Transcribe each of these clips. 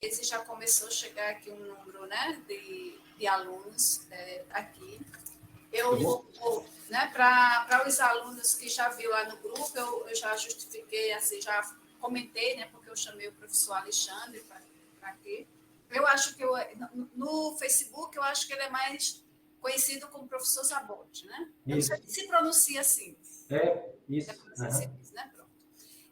esse já começou a chegar aqui um número, né, de alunos aqui. Eu vou, né, para os alunos que já viu lá no grupo, eu já justifiquei, assim, já comentei, né, porque eu chamei o professor Alexandre para aqui. Eu acho que no Facebook, eu acho que ele é mais conhecido como professor Zabotti, né? Eu não sei se pronuncia assim. Isso. Né? Pronto.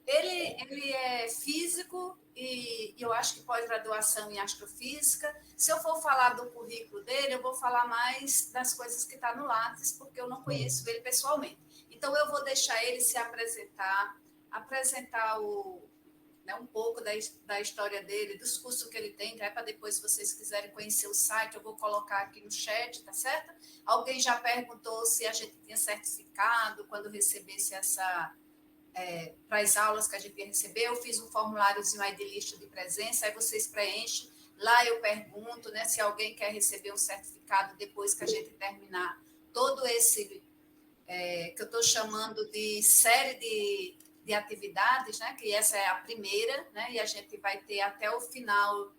Ele é físico e eu acho que pós-graduação em astrofísica. Se eu for falar do currículo dele, eu vou falar mais das coisas que está no Lattes, porque eu não conheço ele pessoalmente. Então, eu vou deixar ele se apresentar um pouco da história dele, dos cursos que ele tem, que é para depois, se vocês quiserem conhecer o site, eu vou colocar aqui no chat, tá certo? Alguém já perguntou se a gente tinha certificado quando recebesse para as aulas que a gente ia receber. Eu fiz um formuláriozinho aí de lista de presença, aí vocês preenchem. Lá eu pergunto, né, se alguém quer receber um certificado depois que a gente terminar todo esse, que eu estou chamando de série de atividades, né, que essa é a primeira, né, e a gente vai ter até o final,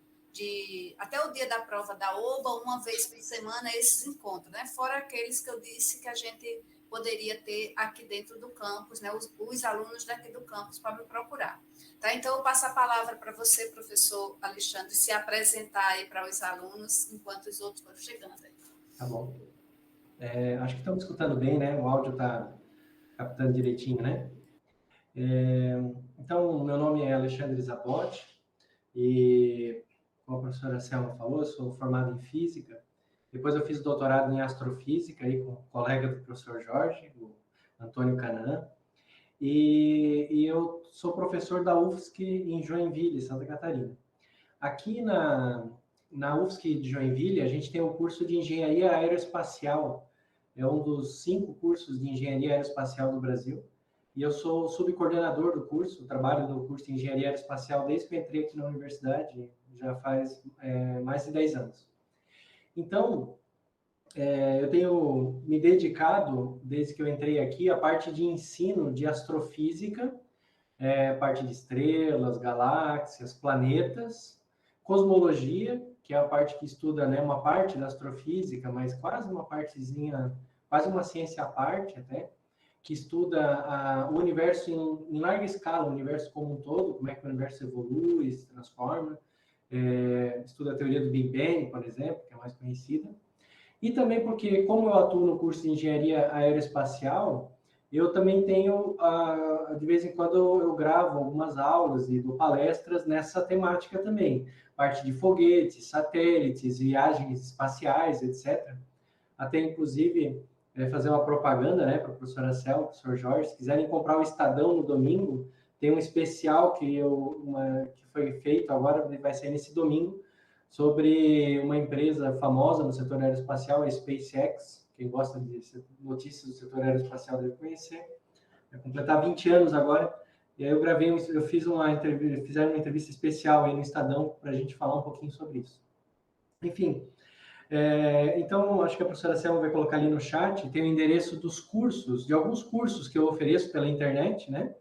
até o dia da prova da OBA, uma vez por semana, esses encontros, né, fora aqueles que eu disse que a gente poderia ter aqui dentro do campus, né, os alunos daqui do campus para me procurar. Tá? Então, eu passo a palavra para você, professor Alexandre, se apresentar aí para os alunos, enquanto os outros vão chegando aí. Tá bom. Acho que estão me escutando bem, né? O áudio está captando direitinho, né? Então, meu nome é Alexandre Zabotti e, como a professora Selma falou, eu sou formado em Física. Depois eu fiz doutorado em Astrofísica aí com um colega do professor Jorge, o Antônio Canaã. E eu sou professor da UFSC em Joinville, Santa Catarina. Aqui na UFSC de Joinville, a gente tem o curso de Engenharia Aeroespacial. É um dos 5 cursos de Engenharia Aeroespacial do Brasil. E eu sou subcoordenador do curso, trabalho no curso de Engenharia Aeroespacial desde que eu entrei aqui na universidade, já faz mais de 10 anos. Então, eu tenho me dedicado, desde que eu entrei aqui, à parte de ensino de astrofísica, parte de estrelas, galáxias, planetas, cosmologia, que é a parte que estuda, né, uma parte da astrofísica, mas quase uma partezinha, quase uma ciência à parte até, que estuda o universo em larga escala, o universo como um todo, como é que o universo evolui, se transforma, estuda a teoria do Big Bang, por exemplo, que é a mais conhecida. E também porque, como eu atuo no curso de Engenharia Aeroespacial, eu também tenho, de vez em quando, eu gravo algumas aulas e dou palestras nessa temática também. Parte de foguetes, satélites, viagens espaciais, etc. Até, inclusive, fazer uma propaganda, né, para a professora Selma, para o professor Jorge. Se quiserem comprar o Estadão no domingo, tem um especial que foi feito agora, vai ser nesse domingo, sobre uma empresa famosa no setor aeroespacial, a SpaceX. Quem gosta de notícias do setor aeroespacial deve conhecer. Vai completar 20 anos agora. E aí eu fiz fizeram uma entrevista especial aí no Estadão para a gente falar um pouquinho sobre isso. Enfim, então acho que a professora Selma vai colocar ali no chat, tem o endereço dos cursos, de alguns cursos que eu ofereço pela internet, né?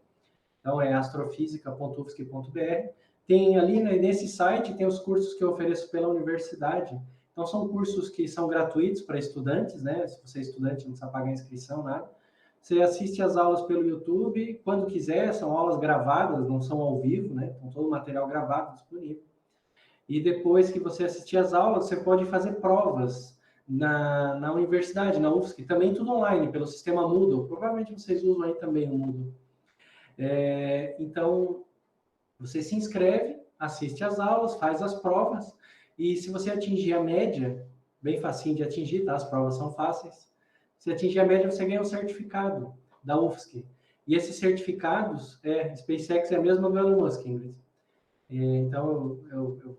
Então é astrofísica.ufsc.br. Tem ali nesse site, tem os cursos que eu ofereço pela universidade. Então, são cursos que são gratuitos para estudantes, né? Se você é estudante, não precisa pagar inscrição, nada. Você assiste as aulas pelo YouTube, quando quiser, são aulas gravadas, não são ao vivo, né? Então, todo o material gravado disponível. E depois que você assistir as aulas, você pode fazer provas na universidade, na UFSC, também tudo online, pelo sistema Moodle. Provavelmente vocês usam aí também o Moodle. Então, você se inscreve, assiste às aulas, faz as provas, e se você atingir a média, bem facinho de atingir, tá? As provas são fáceis. Se atingir a média, você ganha um certificado da UFSC. E esses certificados, SpaceX é a mesma do Elon Musk, Ingrid. Então, eu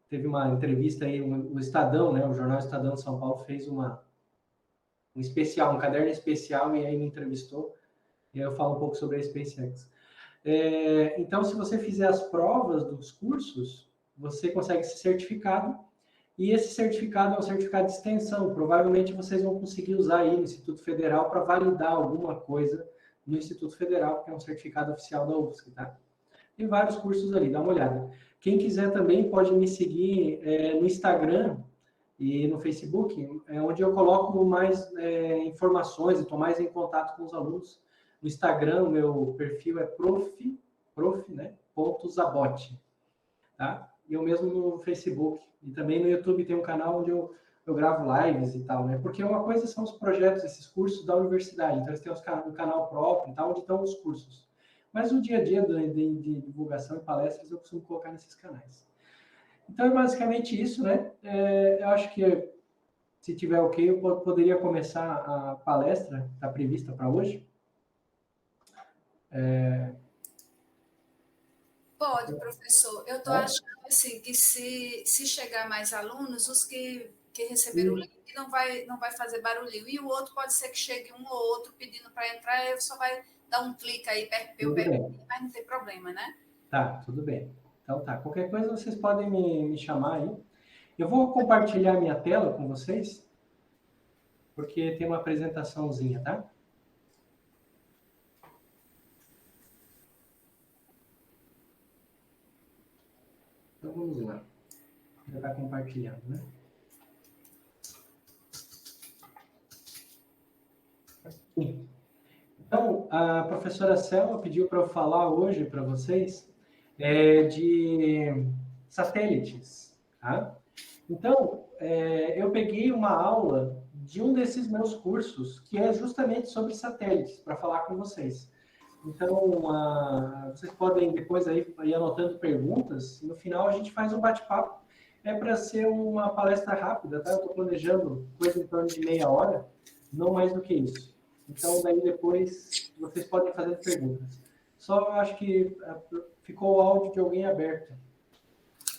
teve uma entrevista aí, o Estadão, né? O jornal Estadão de São Paulo fez um especial, um caderno especial, e aí me entrevistou, e aí eu falo um pouco sobre a SpaceX. Então, se você fizer as provas dos cursos, você consegue esse certificado, e esse certificado é um certificado de extensão. Provavelmente vocês vão conseguir usar aí no Instituto Federal para validar alguma coisa no Instituto Federal, que é um certificado oficial da UFSC, tá? Tem vários cursos ali, dá uma olhada. Quem quiser também pode me seguir no Instagram e no Facebook, onde eu coloco mais informações e estou mais em contato com os alunos. No Instagram, o meu perfil é né, .zabotti, tá? E eu mesmo no Facebook. E também no YouTube tem um canal onde eu gravo lives e tal, né? Porque uma coisa são os projetos, esses cursos da universidade. Então, eles têm um canal próprio e tal, onde estão os cursos. Mas o dia a dia de divulgação e palestras eu costumo colocar nesses canais. Então, é basicamente isso, né? Eu acho que, se tiver ok, eu poderia começar a palestra, está prevista para hoje. Pode, professor. Eu estou achando assim, que se chegar mais alunos, os que receberam o link não vai fazer barulhinho. E o outro pode ser que chegue um ou outro pedindo para entrar, eu só vai dar um clique aí, mas não tem problema, né? Tá, tudo bem. Então tá, qualquer coisa vocês podem me chamar aí. Eu vou compartilhar minha tela com vocês, porque tem uma apresentaçãozinha, tá? Então vamos lá. Já está compartilhando, né? Então, a professora Selma pediu para eu falar hoje para vocês de satélites, tá? Então, eu peguei uma aula de um desses meus cursos, que é justamente sobre satélites, para falar com vocês. Então, vocês podem depois aí ir anotando perguntas, e no final a gente faz um bate-papo. É para ser uma palestra rápida, tá? Eu estou planejando coisa em torno de meia hora, não mais do que isso. Então, daí depois vocês podem fazer perguntas. Só acho que ficou o áudio de alguém aberto.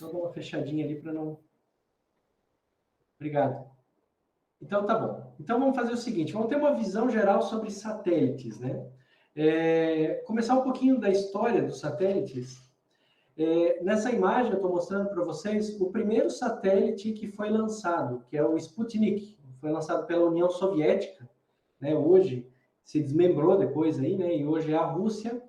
Vou dar uma fechadinha ali para não... Obrigado. Então, tá bom. Então, vamos fazer o seguinte, vamos ter uma visão geral sobre satélites, né? Começar um pouquinho da história dos satélites. Nessa imagem, eu estou mostrando para vocês o primeiro satélite que foi lançado, que é o Sputnik. Foi lançado pela União Soviética, né? Hoje se desmembrou depois aí, né? E hoje é a Rússia,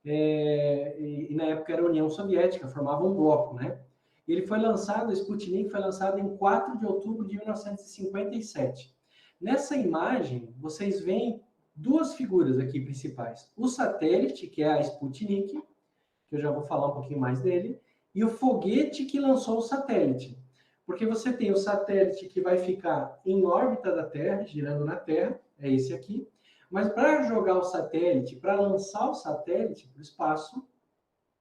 e na época era a União Soviética, formava um bloco, né? Ele foi lançado, o Sputnik foi lançado em 4 de outubro de 1957. Nessa imagem, vocês veem duas figuras aqui principais. O satélite, que é a Sputnik, que eu já vou falar um pouquinho mais dele, e o foguete que lançou o satélite. Porque você tem o satélite que vai ficar em órbita da Terra, girando na Terra, é esse aqui, mas para jogar o satélite, para lançar o satélite para o espaço,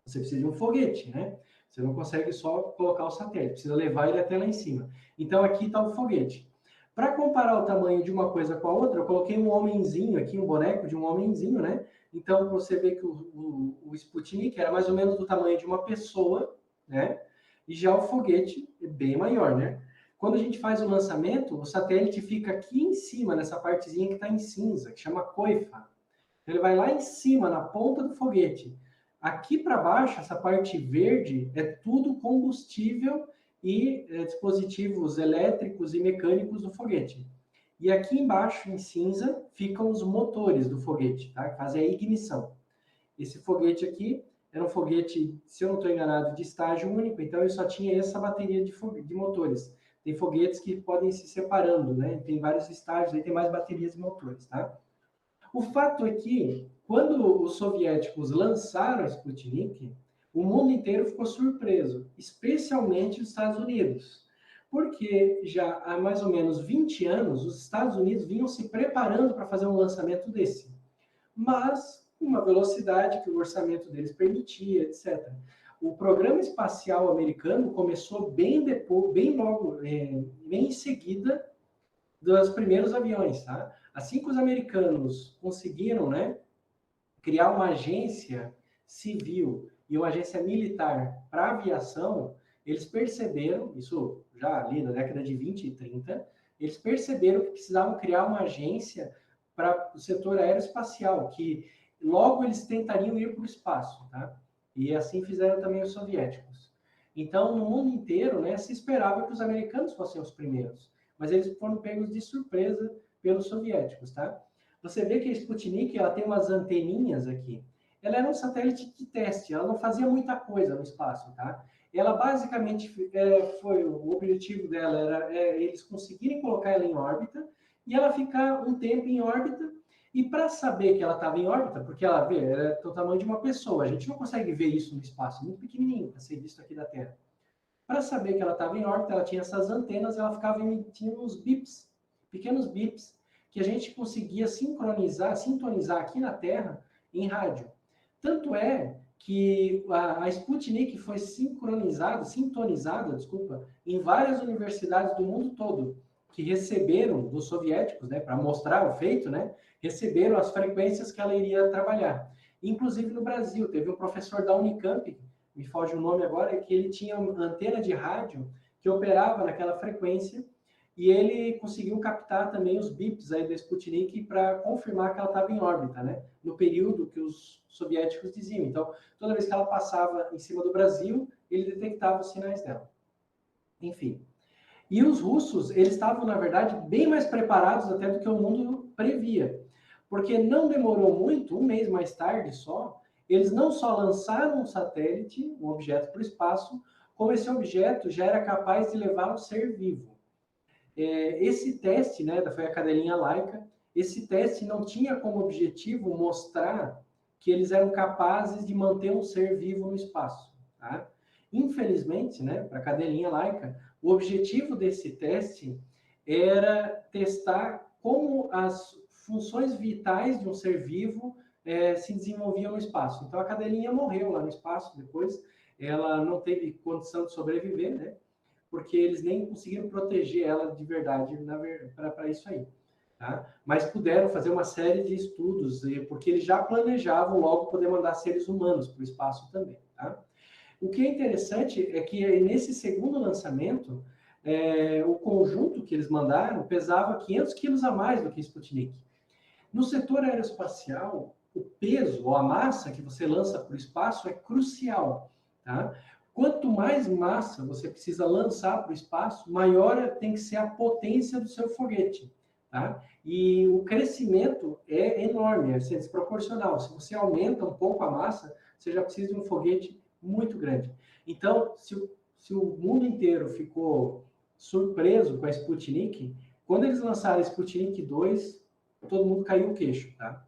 você precisa de um foguete, né? Você não consegue só colocar o satélite, precisa levar ele até lá em cima. Então, aqui está o foguete. Para comparar o tamanho de uma coisa com a outra, eu coloquei um homenzinho aqui, um boneco de um homenzinho, né? Então, você vê que o Sputnik era mais ou menos do tamanho de uma pessoa, né? E já o foguete é bem maior, né? Quando a gente faz o lançamento, o satélite fica aqui em cima, nessa partezinha que está em cinza, que chama coifa. Ele vai lá em cima, na ponta do foguete. Aqui para baixo, essa parte verde, é tudo combustível e dispositivos elétricos e mecânicos do foguete. E aqui embaixo, em cinza, ficam os motores do foguete, tá? Que fazem a ignição. Esse foguete aqui era um foguete, se eu não estou enganado, de estágio único, então ele só tinha essa bateria de motores. Tem foguetes que podem se separando, né? Tem vários estágios, aí tem mais baterias e motores, tá? O fato é que, quando os soviéticos lançaram a Sputnik, o mundo inteiro ficou surpreso, especialmente os Estados Unidos, porque já há mais ou menos 20 anos os Estados Unidos vinham se preparando para fazer um lançamento desse, mas com uma velocidade que o orçamento deles permitia, etc. O programa espacial americano começou bem depois, bem logo, bem em seguida dos primeiros aviões, tá? Assim que os americanos conseguiram, né, criar uma agência civil e uma agência militar para aviação, eles perceberam, isso já ali na década de 20 e 30, eles perceberam que precisavam criar uma agência para o setor aeroespacial, que logo eles tentariam ir para o espaço, tá? E assim fizeram também os soviéticos. Então, no mundo inteiro, né, se esperava que os americanos fossem os primeiros, mas eles foram pegos de surpresa pelos soviéticos, tá? Você vê que a Sputnik, ela tem umas anteninhas aqui. Ela era um satélite de teste, ela não fazia muita coisa no espaço, tá? ela basicamente o objetivo dela era eles conseguirem colocar ela em órbita e ela ficar um tempo em órbita. E para saber que ela estava em órbita, porque ela era do tamanho de uma pessoa, a gente não consegue ver isso no espaço, muito pequenininho para ser visto aqui da Terra. Para saber que ela estava em órbita, ela tinha essas antenas, ela ficava emitindo uns bips, pequenos bips, que a gente conseguia sintonizar aqui na Terra em rádio. Tanto é que a Sputnik foi sintonizada, em várias universidades do mundo todo, que receberam dos soviéticos, né, para mostrar o feito, né, receberam as frequências que ela iria trabalhar. Inclusive no Brasil, teve um professor da Unicamp, me foge o nome agora, que ele tinha uma antena de rádio que operava naquela frequência e ele conseguiu captar também os bips aí da Sputnik para confirmar que ela estava em órbita, né? No período que os soviéticos diziam. Então, toda vez que ela passava em cima do Brasil, ele detectava os sinais dela. Enfim. E os russos, eles estavam, na verdade, bem mais preparados até do que o mundo previa. Porque não demorou muito, um mês mais tarde só, eles não só lançaram um satélite, um objeto para o espaço, como esse objeto já era capaz de levar um ser vivo. Esse teste, né, foi a cadelinha Laika, esse teste não tinha como objetivo mostrar que eles eram capazes de manter um ser vivo no espaço. Tá? Infelizmente, né, para a cadelinha Laika, o objetivo desse teste era testar como as funções vitais de um ser vivo se desenvolviam no espaço. Então, a cadelinha morreu lá no espaço depois, ela não teve condição de sobreviver, né? Porque eles nem conseguiram proteger ela de verdade para isso aí. Tá? Mas puderam fazer uma série de estudos, porque eles já planejavam logo poder mandar seres humanos para o espaço também. Tá? O que é interessante é que nesse segundo lançamento, o conjunto que eles mandaram pesava 500 quilos a mais do que Sputnik. No setor aeroespacial, o peso ou a massa que você lança para o espaço é crucial. Tá? Quanto mais massa você precisa lançar para o espaço, maior tem que ser a potência do seu foguete. Tá? E o crescimento é enorme, é desproporcional. Se você aumenta um pouco a massa, você já precisa de um foguete muito grande. Então, se o mundo inteiro ficou surpreso com a Sputnik, quando eles lançaram a Sputnik 2, todo mundo caiu o queixo. Tá?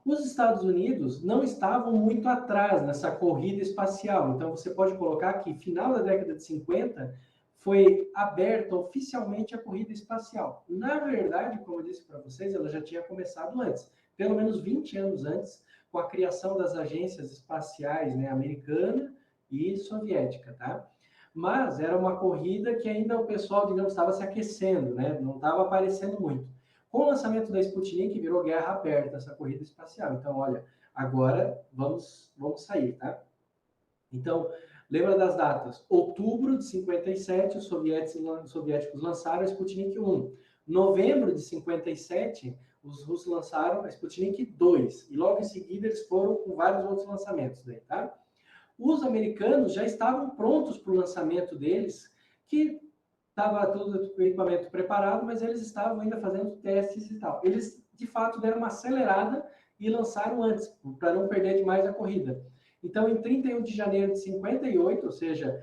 Os Estados Unidos não estavam muito atrás nessa corrida espacial. Então, você pode colocar que, final da década de 50, foi aberta oficialmente a corrida espacial. Na verdade, como eu disse para vocês, ela já tinha começado antes, pelo menos 20 anos antes, com a criação das agências espaciais, né, americana e soviética, tá? Mas era uma corrida que ainda o pessoal, digamos, estava se aquecendo, né? Não estava aparecendo muito. Com o lançamento da Sputnik, virou guerra aberta essa corrida espacial. Então, olha, agora vamos sair, tá? Então, lembra das datas? Outubro de 57, os soviéticos lançaram a Sputnik 1. Novembro de 57, os russos lançaram a Sputnik 2. E logo em seguida eles foram com vários outros lançamentos daí, tá? Os americanos já estavam prontos para o lançamento deles, que estava todo o equipamento preparado, mas eles estavam ainda fazendo testes e tal. Eles, de fato, deram uma acelerada e lançaram antes, para não perder demais a corrida. Então, em 31 de janeiro de 58, ou seja,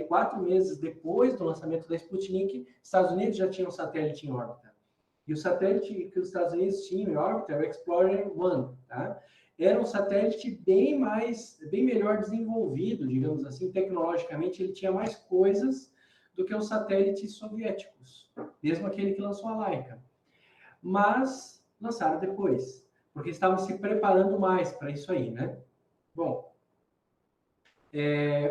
4 meses depois do lançamento da Sputnik, Estados Unidos já tinha um satélite em órbita. E o satélite que os Estados Unidos tinham em órbita era o Explorer 1, tá? Era um satélite bem melhor desenvolvido, digamos assim, tecnologicamente, ele tinha mais coisas do que os satélites soviéticos, mesmo aquele que lançou a Laika. Mas lançaram depois, porque estavam se preparando mais para isso aí, né? Bom,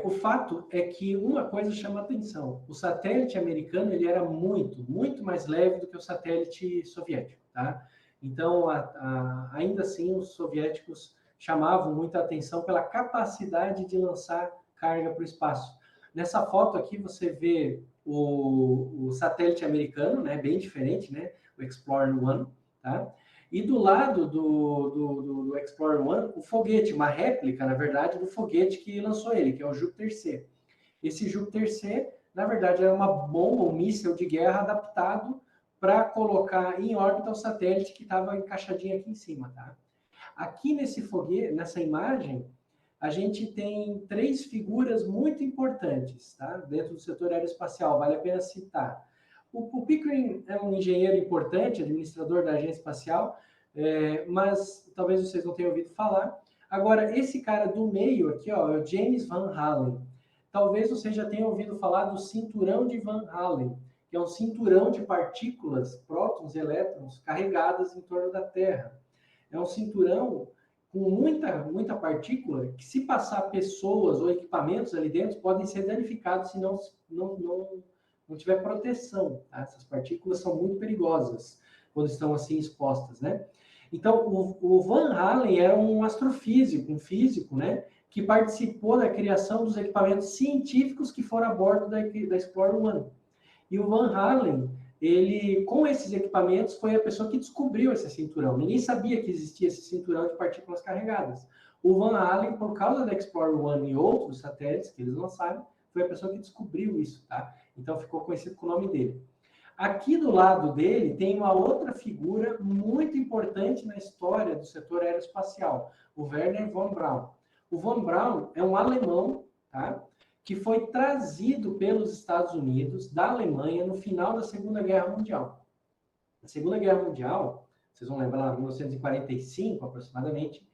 o fato é que uma coisa chama atenção. O satélite americano ele era muito mais leve do que o satélite soviético, tá? Então, ainda assim, os soviéticos chamavam muita atenção pela capacidade de lançar carga para o espaço. Nessa foto aqui você vê o satélite americano, né, bem diferente, né, o Explorer 1, tá? E do lado do Explorer 1, o foguete, uma réplica, na verdade, do foguete que lançou ele, que é o Júpiter C. Esse Júpiter C, na verdade, era uma bomba, um míssil de guerra adaptado para colocar em órbita o satélite que estava encaixadinho aqui em cima, tá? Aqui nesse foguete, nessa imagem, a gente tem 3 figuras muito importantes, tá? Dentro do setor aeroespacial, vale a pena citar. O Pickering é um engenheiro importante, administrador da agência espacial, mas talvez vocês não tenham ouvido falar. Agora, esse cara do meio aqui, ó, é o James Van Allen. Talvez vocês já tenham ouvido falar do cinturão de Van Allen, que é um cinturão de partículas, prótons e elétrons, carregadas em torno da Terra. É um cinturão com muita partícula, que se passar pessoas ou equipamentos ali dentro, podem ser danificados se não tiver proteção. Tá? Essas partículas são muito perigosas quando estão assim expostas, né? Então, o Van Allen era um astrofísico, um físico, né? Que participou da criação dos equipamentos científicos que foram a bordo da Explorer 1. E o Van Allen, ele, com esses equipamentos, foi a pessoa que descobriu esse cinturão. Ninguém sabia que existia esse cinturão de partículas carregadas. O Van Allen, por causa da Explorer 1 e outros satélites que eles lançaram, foi a pessoa que descobriu isso, tá? Então ficou conhecido com o nome dele. Aqui do lado dele tem uma outra figura muito importante na história do setor aeroespacial, o Wernher von Braun. O von Braun é um alemão, tá? Que foi trazido pelos Estados Unidos da Alemanha no final da Segunda Guerra Mundial. Na Segunda Guerra Mundial, vocês vão lembrar lá, em 1945 aproximadamente,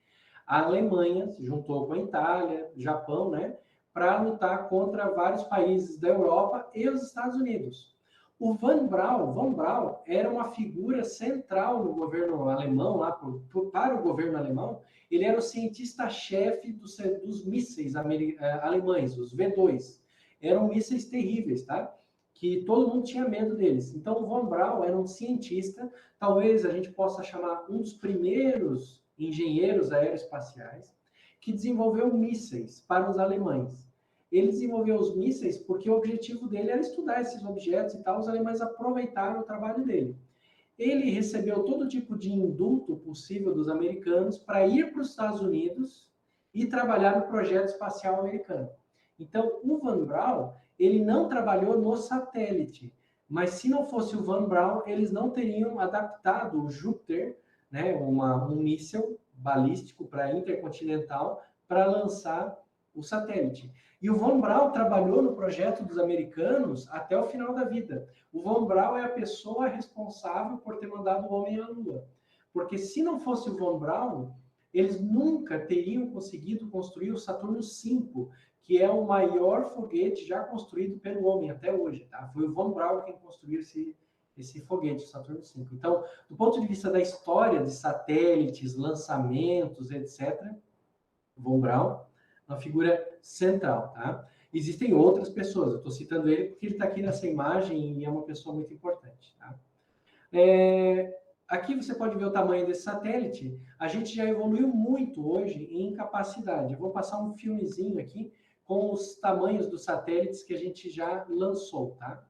a Alemanha se juntou com a Itália, Japão, né? Para lutar contra vários países da Europa e os Estados Unidos. O Von Braun era uma figura central no governo alemão, lá para o governo alemão. Ele era o cientista-chefe dos mísseis alemães, os V2. Eram mísseis terríveis, tá? Que todo mundo tinha medo deles. Então, o Von Braun era um cientista, talvez a gente possa chamar um dos primeiros engenheiros aeroespaciais, que desenvolveu mísseis para os alemães. Ele desenvolveu os mísseis porque o objetivo dele era estudar esses objetos e tal, os alemães aproveitaram o trabalho dele. Ele recebeu todo tipo de indulto possível dos americanos para ir para os Estados Unidos e trabalhar no projeto espacial americano. Então, o Von Braun, ele não trabalhou no satélite, mas se não fosse o Von Braun, eles não teriam adaptado o Júpiter, né, um míssil balístico para intercontinental, para lançar o satélite. E o Von Braun trabalhou no projeto dos americanos até o final da vida. O Von Braun é a pessoa responsável por ter mandado o homem à Lua. Porque se não fosse o Von Braun, eles nunca teriam conseguido construir o Saturno V, que é o maior foguete já construído pelo homem até hoje. Tá? Foi o Von Braun quem construiu esse foguete, o Saturno V. Então, do ponto de vista da história de satélites, lançamentos, etc., Von Braun, uma figura central, tá? Existem outras pessoas, eu estou citando ele porque ele está aqui nessa imagem e é uma pessoa muito importante, tá? Aqui você pode ver o tamanho desse satélite. A gente já evoluiu muito hoje em capacidade. Eu vou passar um filmezinho aqui com os tamanhos dos satélites que a gente já lançou, tá?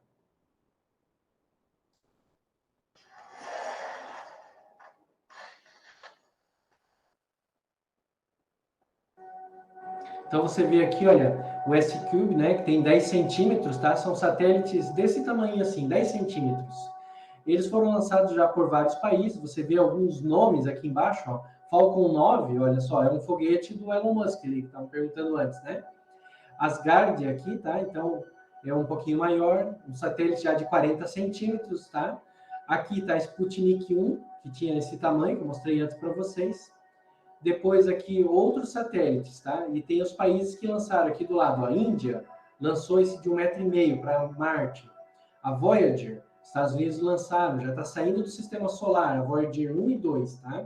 Então, você vê aqui, olha, o S-Cube, né, que tem 10 centímetros, tá? São satélites desse tamanho assim, 10 centímetros. Eles foram lançados já por vários países, você vê alguns nomes aqui embaixo, ó. Falcon 9, olha só, é um foguete do Elon Musk, ele que estava perguntando antes, né? Asgard aqui, tá? Então, é um pouquinho maior, um satélite já de 40 centímetros, tá? Aqui está Sputnik 1, que tinha esse tamanho, que eu mostrei antes para vocês. Depois aqui outros satélites, tá? E tem os países que lançaram aqui do lado. A Índia lançou esse de 1,5 metro para Marte. A Voyager, Estados Unidos lançaram, já está saindo do sistema solar, a Voyager 1 e 2, tá?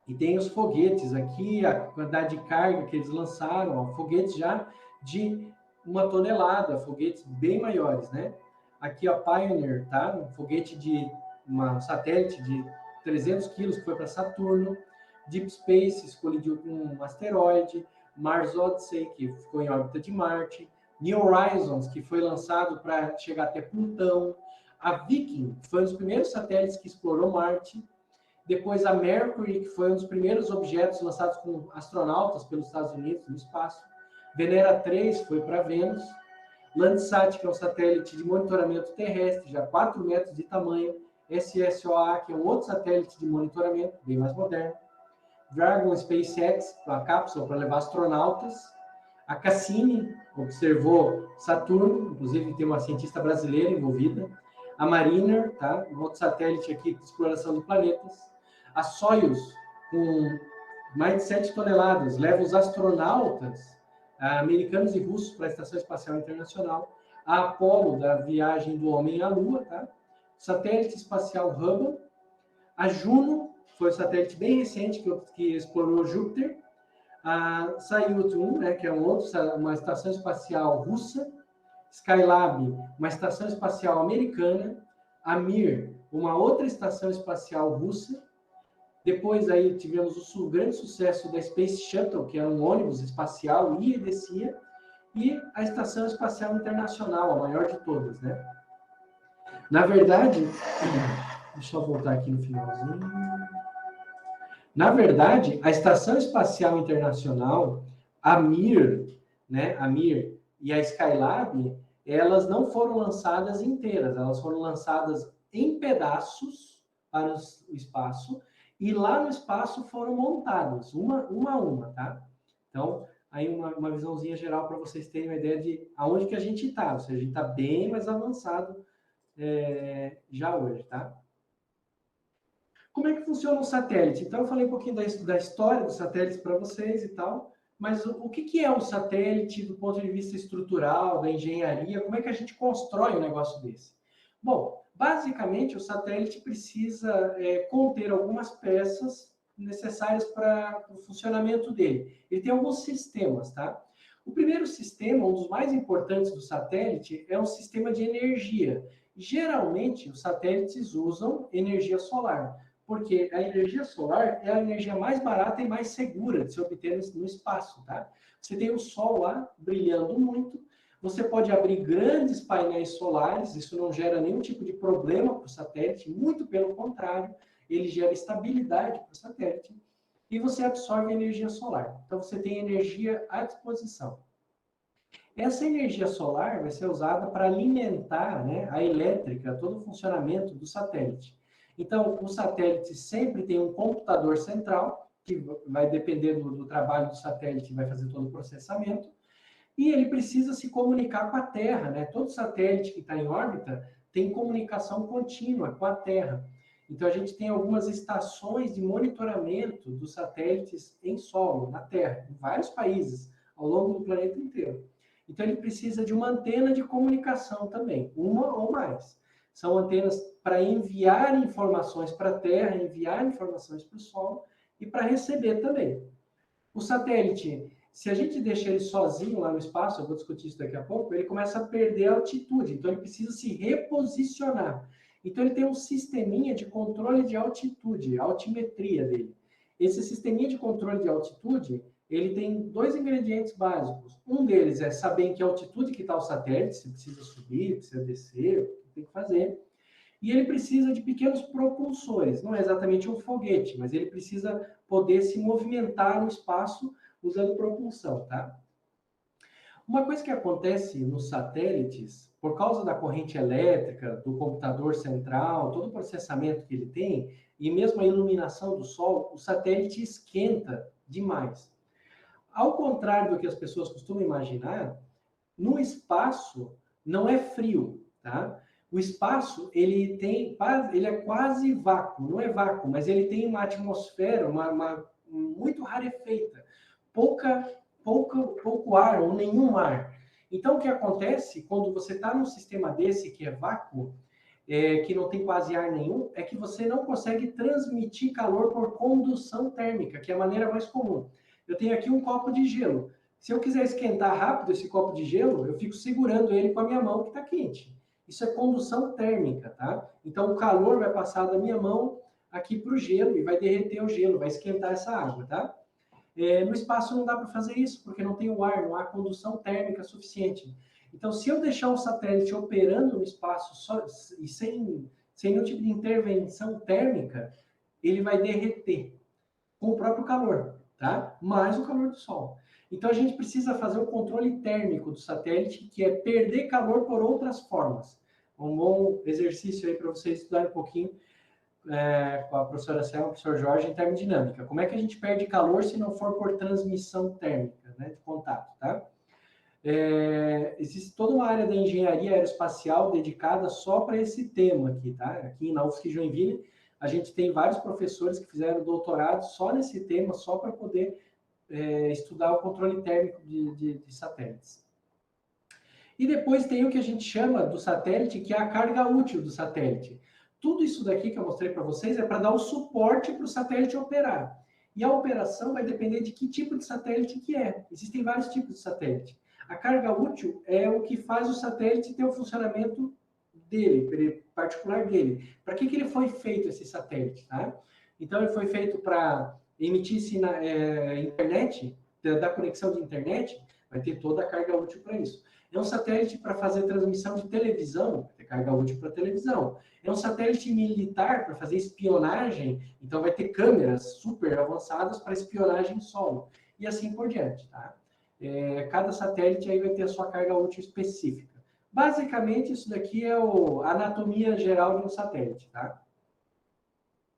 E tem os foguetes aqui, a quantidade de carga que eles lançaram, ó, foguetes já de 1 tonelada, foguetes bem maiores, né? Aqui a Pioneer, tá? Um foguete um satélite de 300 quilos que foi para Saturno. Deep Space colidiu com um asteroide. Mars Odyssey, que ficou em órbita de Marte. New Horizons, que foi lançado para chegar até Plutão. A Viking, que foi um dos primeiros satélites que explorou Marte. Depois a Mercury, que foi um dos primeiros objetos lançados com astronautas pelos Estados Unidos no espaço. Venera 3 foi para Vênus. Landsat, que é um satélite de monitoramento terrestre, já 4 metros de tamanho. SSOA, que é um outro satélite de monitoramento, bem mais moderno. Dragon SpaceX, a cápsula para levar astronautas. A Cassini observou Saturno, inclusive tem uma cientista brasileira envolvida. A Mariner, tá? Um outro satélite aqui de exploração de planetas. A Soyuz, com mais de 7 toneladas, leva os astronautas americanos e russos para a Estação Espacial Internacional. A Apollo, da viagem do homem à Lua, tá? O satélite espacial Hubble. A Juno, foi um satélite bem recente que explorou Júpiter. A Salyut-1, né, que é uma estação espacial russa. Skylab, uma estação espacial americana. A Mir, uma outra estação espacial russa. Depois aí tivemos o grande sucesso da Space Shuttle, que era um ônibus espacial, ia e descia. E a Estação Espacial Internacional, a maior de todas, né? Na verdade, deixa eu voltar aqui no finalzinho. Na verdade, a Estação Espacial Internacional, a Mir, né, a Mir e a Skylab, elas não foram lançadas inteiras, elas foram lançadas em pedaços para o espaço, e lá no espaço foram montadas, uma a uma, tá? Então, aí uma visãozinha geral para vocês terem uma ideia de aonde que a gente está, ou seja, a gente está bem mais avançado já hoje, tá? Como é que funciona um satélite? Então, eu falei um pouquinho da história dos satélites para vocês e tal, mas o que é um satélite do ponto de vista estrutural, da engenharia? Como é que a gente constrói um negócio desse? Bom, basicamente, o satélite precisa conter algumas peças necessárias para o funcionamento dele. Ele tem alguns sistemas, tá? O primeiro sistema, um dos mais importantes do satélite, é um sistema de energia. Geralmente, os satélites usam energia solar, porque a energia solar é a energia mais barata e mais segura de se obter no espaço, tá? Você tem o Sol lá, brilhando muito, você pode abrir grandes painéis solares, isso não gera nenhum tipo de problema para o satélite, muito pelo contrário, ele gera estabilidade para o satélite, e você absorve energia solar. Então, você tem energia à disposição. Essa energia solar vai ser usada para alimentar, né, a elétrica, todo o funcionamento do satélite. Então, o satélite sempre tem um computador central, que vai depender do trabalho do satélite, vai fazer todo o processamento, e ele precisa se comunicar com a Terra, né? Todo satélite que está em órbita tem comunicação contínua com a Terra. Então, a gente tem algumas estações de monitoramento dos satélites em solo, na Terra, em vários países, ao longo do planeta inteiro. Então, ele precisa de uma antena de comunicação também, uma ou mais. São antenas para enviar informações para a Terra, enviar informações para o solo e para receber também. O satélite, se a gente deixa ele sozinho lá no espaço, eu vou discutir isso daqui a pouco, ele começa a perder a altitude, então ele precisa se reposicionar. Então ele tem um sisteminha de controle de altitude, a altimetria dele. Esse sisteminha de controle de altitude, ele tem dois ingredientes básicos. Um deles é saber em que altitude que está o satélite, se precisa subir, precisa descer, o que tem que fazer. E ele precisa de pequenos propulsores, não é exatamente um foguete, mas ele precisa poder se movimentar no espaço usando propulsão, tá? Uma coisa que acontece nos satélites, por causa da corrente elétrica, do computador central, todo o processamento que ele tem, e mesmo a iluminação do Sol, o satélite esquenta demais. Ao contrário do que as pessoas costumam imaginar, no espaço não é frio, tá? O espaço, ele é quase vácuo, não é vácuo, mas ele tem uma atmosfera, muito rarefeita, pouco ar ou nenhum ar. Então, o que acontece quando você está num sistema desse que é vácuo, que não tem quase ar nenhum, é que você não consegue transmitir calor por condução térmica, que é a maneira mais comum. Eu tenho aqui um copo de gelo. Se eu quiser esquentar rápido esse copo de gelo, eu fico segurando ele com a minha mão que está quente. Isso é condução térmica, tá? Então, o calor vai passar da minha mão aqui para o gelo e vai derreter o gelo, vai esquentar essa água, tá? No espaço não dá para fazer isso, porque não tem o ar, não há condução térmica suficiente. Então, se eu deixar um satélite operando no espaço e sem nenhum tipo de intervenção térmica, ele vai derreter com o próprio calor, tá? Mais o calor do Sol. Então, a gente precisa fazer um controle térmico do satélite, que é perder calor por outras formas. Um bom exercício aí para vocês estudarem um pouquinho com a professora Selma e o professor Jorge em termodinâmica. Como é que a gente perde calor se não for por transmissão térmica, né, de contato, tá? Existe toda uma área da engenharia aeroespacial dedicada só para esse tema aqui, tá? Aqui na UFSC Joinville, a gente tem vários professores que fizeram doutorado só nesse tema, só para poder estudar o controle térmico de satélites. E depois tem o que a gente chama do satélite, que é a carga útil do satélite. Tudo isso daqui que eu mostrei para vocês é para dar o suporte para o satélite operar. E a operação vai depender de que tipo de satélite que é. Existem vários tipos de satélite. A carga útil é o que faz o satélite ter o funcionamento dele, particular dele. Para que ele foi feito, esse satélite? Tá? Então, ele foi feito para emitir internet, da conexão de internet, vai ter toda a carga útil para isso. É um satélite para fazer transmissão de televisão, vai ter carga útil para televisão. É um satélite militar para fazer espionagem, então vai ter câmeras super avançadas para espionagem em solo. E assim por diante, tá? Cada satélite aí vai ter a sua carga útil específica. Basicamente, isso daqui é a anatomia geral de um satélite, tá?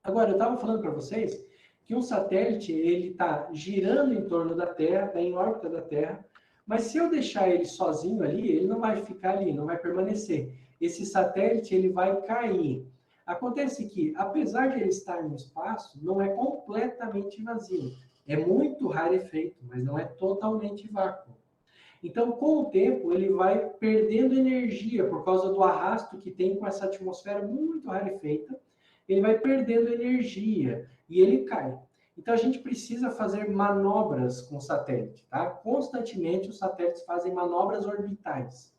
Agora, eu estava falando para vocês que um satélite, ele está girando em torno da Terra, está em órbita da Terra, mas se eu deixar ele sozinho ali, ele não vai ficar ali, não vai permanecer. Esse satélite, ele vai cair. Acontece que, apesar de ele estar no espaço, não é completamente vazio. É muito rarefeito, mas não é totalmente vácuo. Então, com o tempo, ele vai perdendo energia por causa do arrasto que tem com essa atmosfera muito rarefeita. Ele vai perdendo energia e ele cai. Então, a gente precisa fazer manobras com o satélite, tá? Constantemente, os satélites fazem manobras orbitais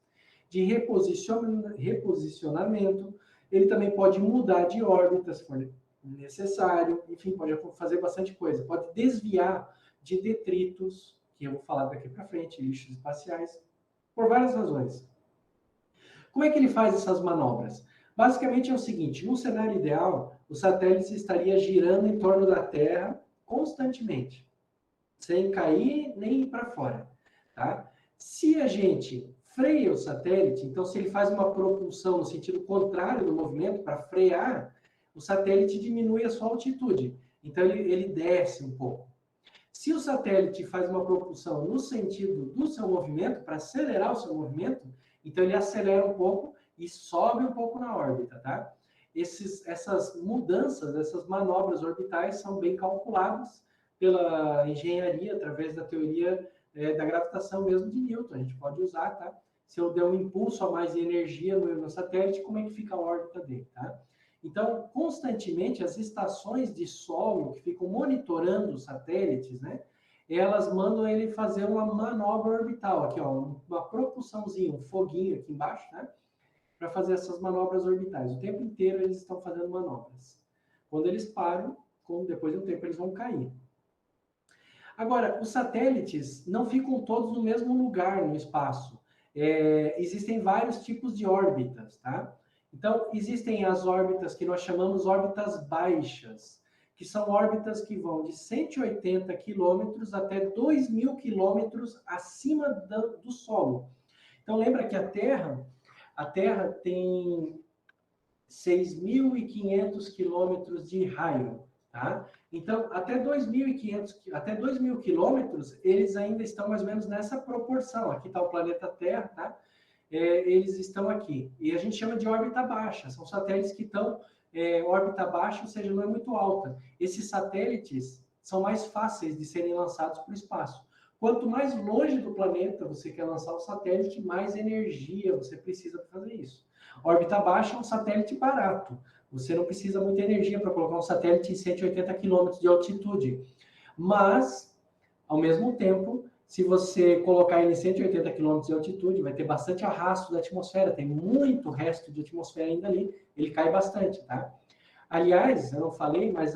de reposicionamento. Ele também pode mudar de órbita, se for necessário. Enfim, pode fazer bastante coisa. Pode desviar de detritos, que eu vou falar daqui para frente, lixos espaciais, por várias razões. Como é que ele faz essas manobras? Basicamente é o seguinte, no cenário ideal, o satélite estaria girando em torno da Terra constantemente, sem cair nem ir para fora, tá? Se a gente freia o satélite, então se ele faz uma propulsão no sentido contrário do movimento, para frear, o satélite diminui a sua altitude, então ele desce um pouco. Se o satélite faz uma propulsão no sentido do seu movimento, para acelerar o seu movimento, então ele acelera um pouco e sobe um pouco na órbita, tá? Essas mudanças, essas manobras orbitais são bem calculadas pela engenharia, através da teoria da gravitação mesmo de Newton. A gente pode usar, tá? Se eu der um impulso a mais de energia no satélite, como é que fica a órbita dele, tá? Então, constantemente, as estações de solo que ficam monitorando os satélites, né? Elas mandam ele fazer uma manobra orbital. Aqui, ó, uma propulsãozinha, um foguinho aqui embaixo, né? Para fazer essas manobras orbitais. O tempo inteiro eles estão fazendo manobras. Quando eles param, depois de um tempo eles vão cair. Agora, os satélites não ficam todos no mesmo lugar no espaço. Existem vários tipos de órbitas, tá? Então, existem as órbitas que nós chamamos órbitas baixas, que são órbitas que vão de 180 quilômetros até 2.000 quilômetros acima do solo. Então, lembra que a Terra tem 6.500 quilômetros de raio, tá? Então, até 2.000 quilômetros, eles ainda estão mais ou menos nessa proporção. Aqui está o planeta Terra, tá? Eles estão aqui. E a gente chama de órbita baixa. São satélites que estão órbita baixa, ou seja, não é muito alta. Esses satélites são mais fáceis de serem lançados para o espaço. Quanto mais longe do planeta você quer lançar o satélite, mais energia você precisa para fazer isso. Órbita baixa é um satélite barato. Você não precisa muita energia para colocar um satélite em 180 km de altitude. Mas, ao mesmo tempo, se você colocar ele em 180 km de altitude, vai ter bastante arrasto da atmosfera. Tem muito resto de atmosfera ainda ali. Ele cai bastante, tá? Aliás, eu não falei, mas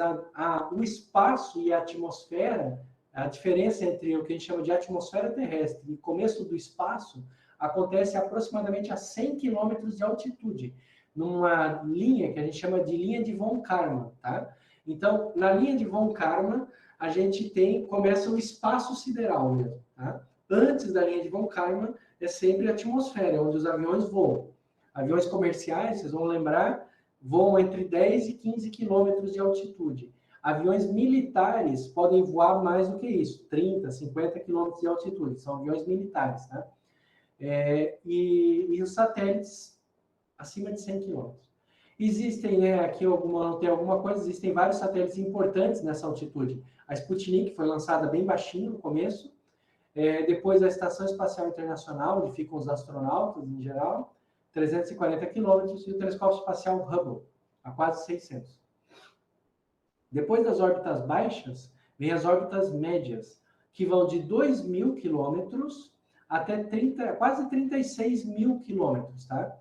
o espaço e a atmosfera... A diferença entre o que a gente chama de atmosfera terrestre e começo do espaço acontece aproximadamente a 100 km de altitude, numa linha que a gente chama de linha de von Karman, tá? Então, na linha de von Karman, a gente começa o espaço sideral mesmo, tá? Antes da linha de von Karman, é sempre a atmosfera, onde os aviões voam. Aviões comerciais, vocês vão lembrar, voam entre 10 e 15 quilômetros de altitude. Aviões militares podem voar mais do que isso, 30, 50 quilômetros de altitude. São aviões militares, tá? E os satélites acima de 100 quilômetros. Existem, né, aqui tem alguma coisa, existem vários satélites importantes nessa altitude. A Sputnik foi lançada bem baixinho no começo, depois a Estação Espacial Internacional, onde ficam os astronautas em geral, 340 quilômetros, e o Telescópio Espacial Hubble, a quase 600. Depois das órbitas baixas, vem as órbitas médias, que vão de 2.000 quilômetros até quase 36.000 quilômetros, tá?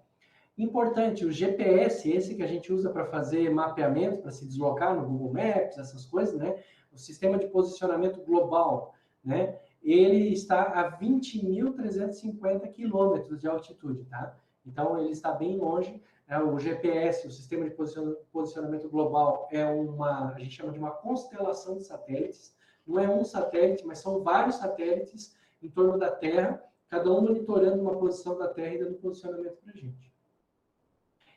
Importante, o GPS, esse que a gente usa para fazer mapeamento, para se deslocar no Google Maps, essas coisas, né? O sistema de posicionamento global, né? Ele está a 20.350 quilômetros de altitude, tá? Então, ele está bem longe. O GPS, o sistema de posicionamento global, a gente chama de uma constelação de satélites. Não é um satélite, mas são vários satélites em torno da Terra, cada um monitorando uma posição da Terra e dando posicionamento para a gente.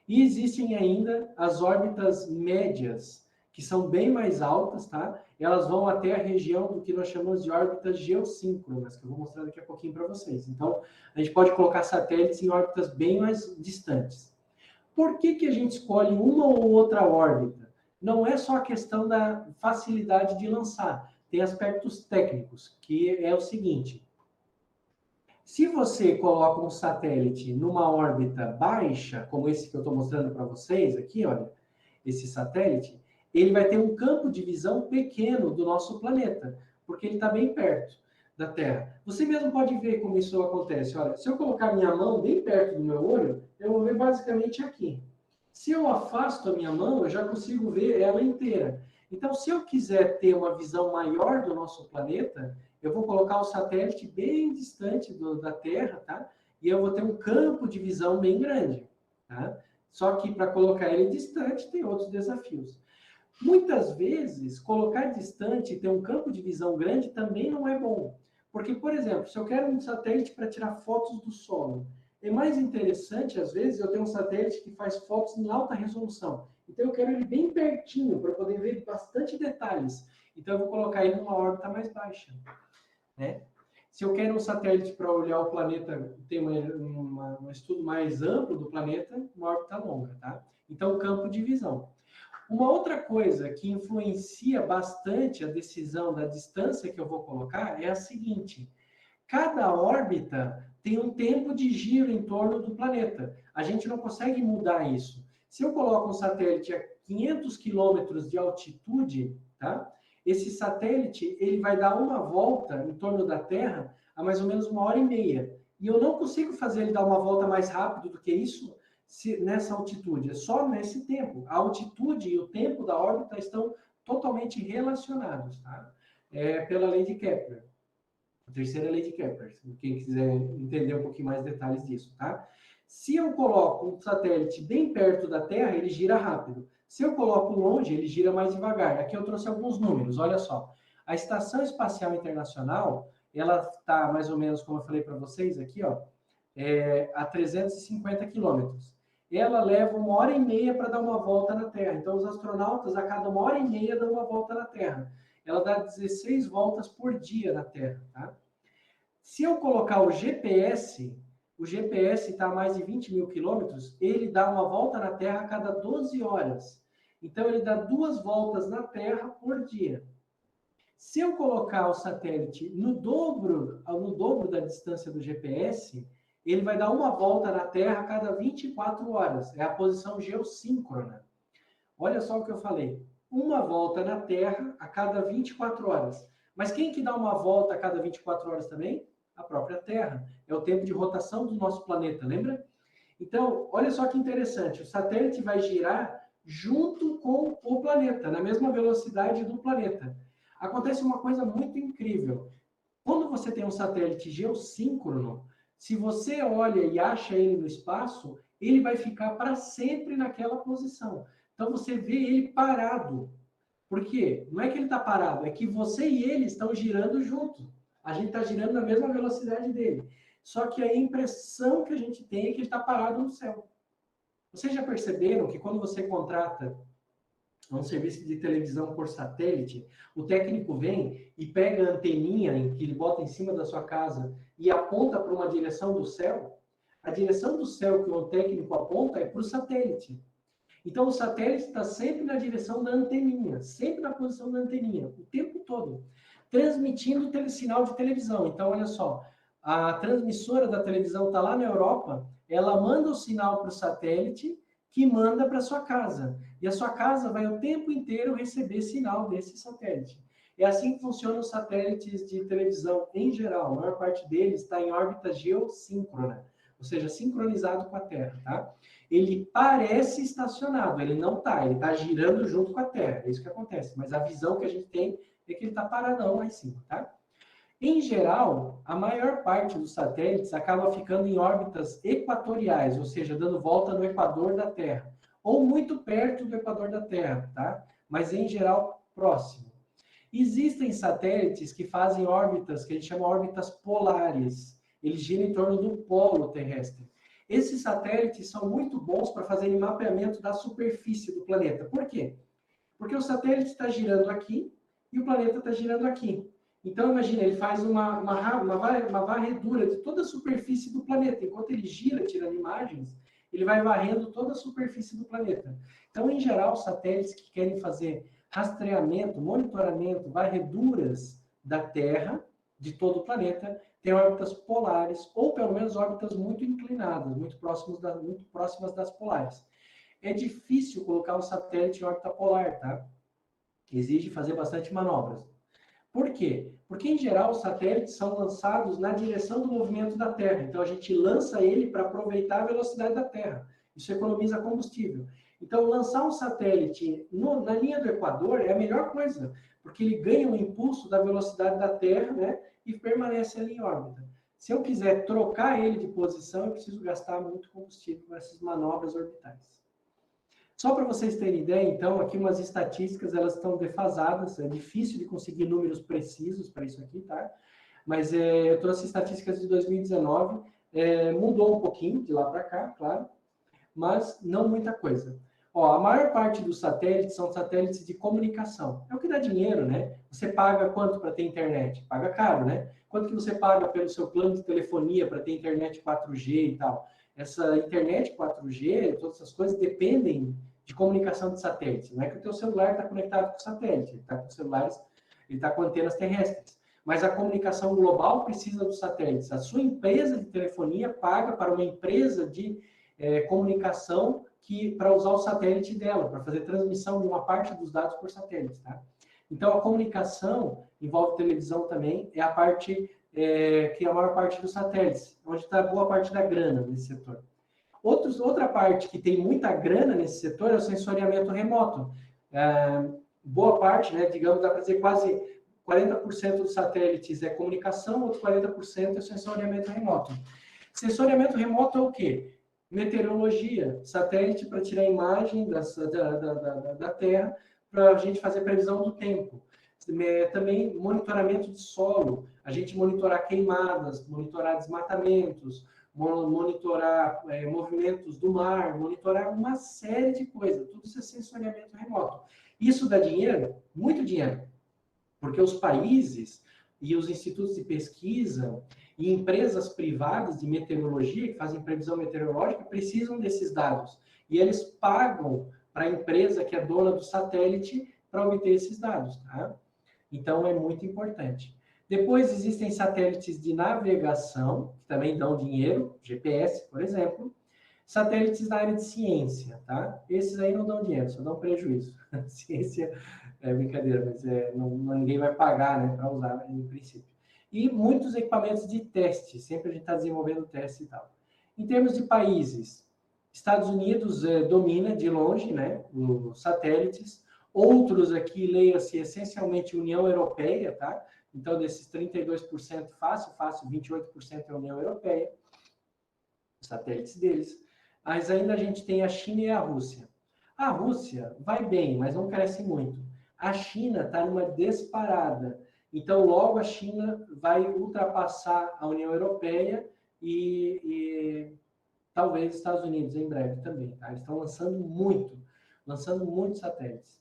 E existem ainda as órbitas médias, que são bem mais altas, tá? Elas vão até a região do que nós chamamos de órbitas geossíncronas, que eu vou mostrar daqui a pouquinho para vocês. Então, a gente pode colocar satélites em órbitas bem mais distantes. Por que a gente escolhe uma ou outra órbita? Não é só a questão da facilidade de lançar, tem aspectos técnicos, que é o seguinte: se você coloca um satélite numa órbita baixa, como esse que eu estou mostrando para vocês aqui, olha, esse satélite, ele vai ter um campo de visão pequeno do nosso planeta, porque ele está bem perto da Terra. Você mesmo pode ver como isso acontece. Olha, se eu colocar minha mão bem perto do meu olho, eu vou ver basicamente aqui. Se eu afasto a minha mão, eu já consigo ver ela inteira. Então, se eu quiser ter uma visão maior do nosso planeta, eu vou colocar o satélite bem distante da Terra, tá? E eu vou ter um campo de visão bem grande, tá? Só que para colocar ele distante tem outros desafios. Muitas vezes, colocar distante e ter um campo de visão grande também não é bom. Porque, por exemplo, se eu quero um satélite para tirar fotos do solo, é mais interessante, às vezes, eu ter um satélite que faz fotos em alta resolução. Então, eu quero ele bem pertinho, para poder ver bastante detalhes. Então, eu vou colocar ele numa órbita mais baixa, né? Se eu quero um satélite para olhar o planeta, ter um estudo mais amplo do planeta, uma órbita longa, tá? Então, campo de visão. Uma outra coisa que influencia bastante a decisão da distância que eu vou colocar é a seguinte: cada órbita tem um tempo de giro em torno do planeta. A gente não consegue mudar isso. Se eu coloco um satélite a 500 quilômetros de altitude, tá? Esse satélite ele vai dar uma volta em torno da Terra a mais ou menos 1h30. E eu não consigo fazer ele dar uma volta mais rápido do que isso nessa altitude. É só nesse tempo. A altitude e o tempo da órbita estão totalmente relacionados, tá? Pela lei de Kepler. A terceira lei de Kepler, quem quiser entender um pouquinho mais detalhes disso, tá? Se eu coloco um satélite bem perto da Terra, ele gira rápido. Se eu coloco longe, ele gira mais devagar. Aqui eu trouxe alguns números, olha só. A Estação Espacial Internacional, ela está mais ou menos, como eu falei para vocês aqui, ó, a 350 quilômetros. Ela leva 1h30 para dar uma volta na Terra. Então, os astronautas, a cada 1h30, dão uma volta na Terra. Ela dá 16 voltas por dia na Terra, tá? Se eu colocar o GPS está a mais de 20.000 quilômetros, ele dá uma volta na Terra a cada 12 horas. Então, ele dá 2 voltas na Terra por dia. Se eu colocar o satélite no dobro da distância do GPS, ele vai dar uma volta na Terra a cada 24 horas. É a posição geossíncrona. Olha só o que eu falei. Uma volta na Terra a cada 24 horas. Mas quem que dá uma volta a cada 24 horas também? A própria Terra. É o tempo de rotação do nosso planeta, lembra? Então, olha só que interessante. O satélite vai girar junto com o planeta, na mesma velocidade do planeta. Acontece uma coisa muito incrível. Quando você tem um satélite geossíncrono, se você olha e acha ele no espaço, ele vai ficar para sempre naquela posição. Então, você vê ele parado. Por quê? Não é que ele está parado, é que você e ele estão girando junto. A gente está girando na mesma velocidade dele. Só que a impressão que a gente tem é que ele está parado no céu. Vocês já perceberam que quando você contrata um serviço de televisão por satélite, o técnico vem e pega a anteninha que ele bota em cima da sua casa e aponta para uma direção do céu? A direção do céu que o técnico aponta é para o satélite. Então, o satélite está sempre na direção da anteninha, sempre na posição da anteninha, o tempo todo, transmitindo o sinal de televisão. Então, olha só, a transmissora da televisão está lá na Europa, ela manda o sinal para o satélite, que manda para a sua casa. E a sua casa vai o tempo inteiro receber sinal desse satélite. É assim que funcionam os satélites de televisão em geral. A maior parte deles está em órbita geossíncrona, ou seja, sincronizado com a Terra, tá? Ele parece estacionado, ele não está, ele está girando junto com a Terra, é isso que acontece. Mas a visão que a gente tem é que ele está paradão lá em cima, tá? Em geral, a maior parte dos satélites acaba ficando em órbitas equatoriais, ou seja, dando volta no equador da Terra, ou muito perto do equador da Terra, tá? Mas em geral, próximo. Existem satélites que fazem órbitas que a gente chama órbitas polares. Eles giram em torno do polo terrestre. Esses satélites são muito bons para fazerem mapeamento da superfície do planeta. Por quê? Porque o satélite está girando aqui e o planeta está girando aqui. Então, imagina, ele faz uma varredura de toda a superfície do planeta. Enquanto ele gira, tirando imagens, ele vai varrendo toda a superfície do planeta. Então, em geral, satélites que querem fazer rastreamento, monitoramento, varreduras da Terra, de todo o planeta, têm órbitas polares, ou pelo menos órbitas muito inclinadas, muito próximas das polares. É difícil colocar um satélite em órbita polar, tá? Exige fazer bastante manobras. Por quê? Porque, em geral, os satélites são lançados na direção do movimento da Terra. Então, a gente lança ele para aproveitar a velocidade da Terra. Isso economiza combustível. Então, lançar um satélite na linha do Equador é a melhor coisa, porque ele ganha um impulso da velocidade da Terra, né, e permanece ali em órbita. Se eu quiser trocar ele de posição, eu preciso gastar muito combustível com essas manobras orbitais. Só para vocês terem ideia, então, aqui umas estatísticas, elas estão defasadas, é difícil de conseguir números precisos para isso aqui, tá? Mas eu trouxe estatísticas de 2019, mudou um pouquinho de lá para cá, claro, mas não muita coisa. Ó, a maior parte dos satélites são satélites de comunicação. É o que dá dinheiro, né? Você paga quanto para ter internet? Paga caro, né? Quanto que você paga pelo seu plano de telefonia para ter internet 4G e tal? Essa internet 4G, todas essas coisas dependem de comunicação de satélites. Não é que o teu celular está conectado com satélite, ele está com celulares, ele está com antenas terrestres. Mas a comunicação global precisa dos satélites. A sua empresa de telefonia paga para uma empresa de comunicação para usar o satélite dela, para fazer transmissão de uma parte dos dados por satélite. Tá? Então, a comunicação envolve televisão também, é a parte que é a maior parte dos satélites, onde está boa parte da grana nesse setor. Outra parte que tem muita grana nesse setor é o sensoriamento remoto. Boa parte, né, digamos, dá para dizer quase 40% dos satélites é comunicação, outros 40% é sensoriamento remoto. Sensoriamento remoto é o quê? Meteorologia, satélite para tirar imagem da Terra, para a gente fazer previsão do tempo. Também monitoramento de solo, a gente monitorar queimadas, monitorar desmatamentos, monitorar movimentos do mar, monitorar uma série de coisas. Tudo isso é sensoriamento remoto. Isso dá dinheiro? Muito dinheiro. Porque os países e os institutos de pesquisa e empresas privadas de meteorologia, que fazem previsão meteorológica, precisam desses dados. E eles pagam para a empresa que é dona do satélite para obter esses dados. Tá? Então, é muito importante. Depois, existem satélites de navegação, que também dão dinheiro, GPS, por exemplo. Satélites da área de ciência, tá? Esses aí não dão dinheiro, só dão prejuízo. Ciência é brincadeira, mas ninguém vai pagar, né, para usar, em princípio. E muitos equipamentos de teste, sempre a gente está desenvolvendo teste e tal. Em termos de países, Estados Unidos domina de longe, né, os satélites. Outros aqui, leia-se essencialmente União Europeia, tá? Então, desses 32%, fácil, 28% é a União Europeia, os satélites deles. Mas ainda a gente tem a China e a Rússia. A Rússia vai bem, mas não cresce muito. A China está numa disparada. Então, logo a China vai ultrapassar a União Europeia e talvez Estados Unidos em breve também, tá? Eles estão lançando muitos satélites.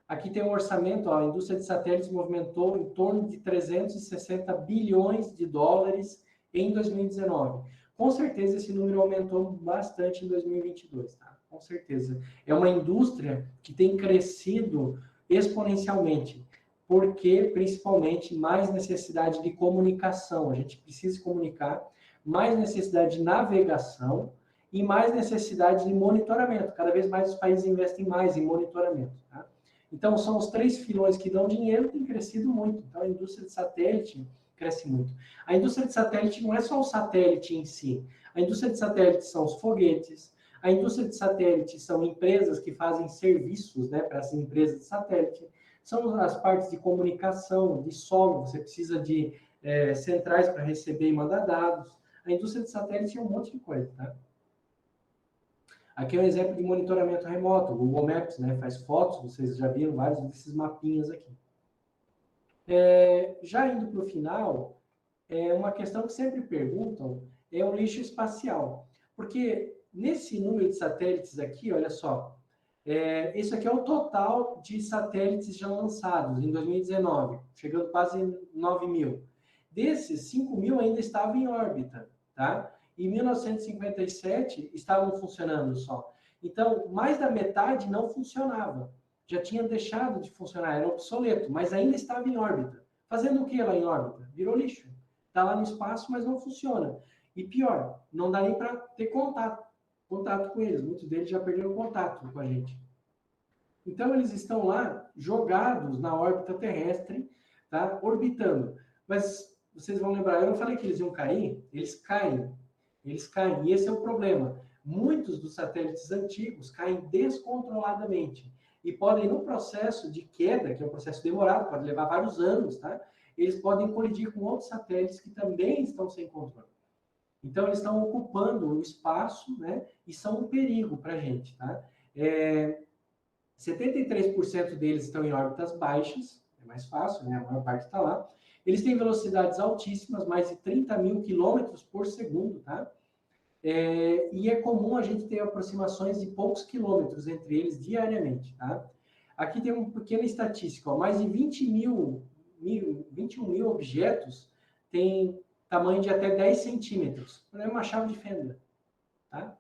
Aqui tem um orçamento, ó, a indústria de satélites movimentou em torno de 360 bilhões de dólares em 2019. Com certeza esse número aumentou bastante em 2022, tá? Com certeza. É uma indústria que tem crescido exponencialmente, porque principalmente mais necessidade de comunicação. A gente precisa se comunicar, mais necessidade de navegação e mais necessidade de monitoramento. Cada vez mais os países investem mais em monitoramento, tá? Então, são os 3 filões que dão dinheiro, tem crescido muito. Então, a indústria de satélite cresce muito. A indústria de satélite não é só o satélite em si. A indústria de satélite são os foguetes. A indústria de satélite são empresas que fazem serviços, né, para as empresas de satélite. São as partes de comunicação, de som, você precisa de centrais para receber e mandar dados. A indústria de satélite é um monte de coisa, tá? Aqui é um exemplo de monitoramento remoto. O Google Maps, né, faz fotos, vocês já viram vários desses mapinhas aqui. Já indo para o final, uma questão que sempre perguntam é o lixo espacial. Porque nesse número de satélites aqui, olha só, isso aqui é o total de satélites já lançados em 2019, chegando quase 9 mil. Desses, 5 mil ainda estavam em órbita, tá? Em 1957 estavam funcionando só. Então, mais da metade não funcionava. Já tinha deixado de funcionar, era obsoleto, mas ainda estava em órbita. Fazendo o que lá em órbita? Virou lixo. Está lá no espaço, mas não funciona. E pior, não dá nem para ter contato com eles. Muitos deles já perderam contato com a gente. Então, eles estão lá jogados na órbita terrestre, tá? Orbitando. Mas vocês vão lembrar, eu não falei que eles iam cair? Eles caem. Eles caem. E esse é o problema. Muitos dos satélites antigos caem descontroladamente. E podem, no processo de queda, que é um processo demorado, pode levar vários anos, tá? Eles podem colidir com outros satélites que também estão sem controle. Então, eles estão ocupando o espaço, né? E são um perigo para a gente, tá? 73% deles estão em órbitas baixas, é mais fácil, né? A maior parte está lá. Eles têm velocidades altíssimas, mais de 30 mil quilômetros por segundo, tá? E é comum a gente ter aproximações de poucos quilômetros entre eles diariamente, tá? Aqui tem uma pequena estatística, ó, mais de 21 mil objetos têm tamanho de até 10 centímetros. É uma chave de fenda, tá?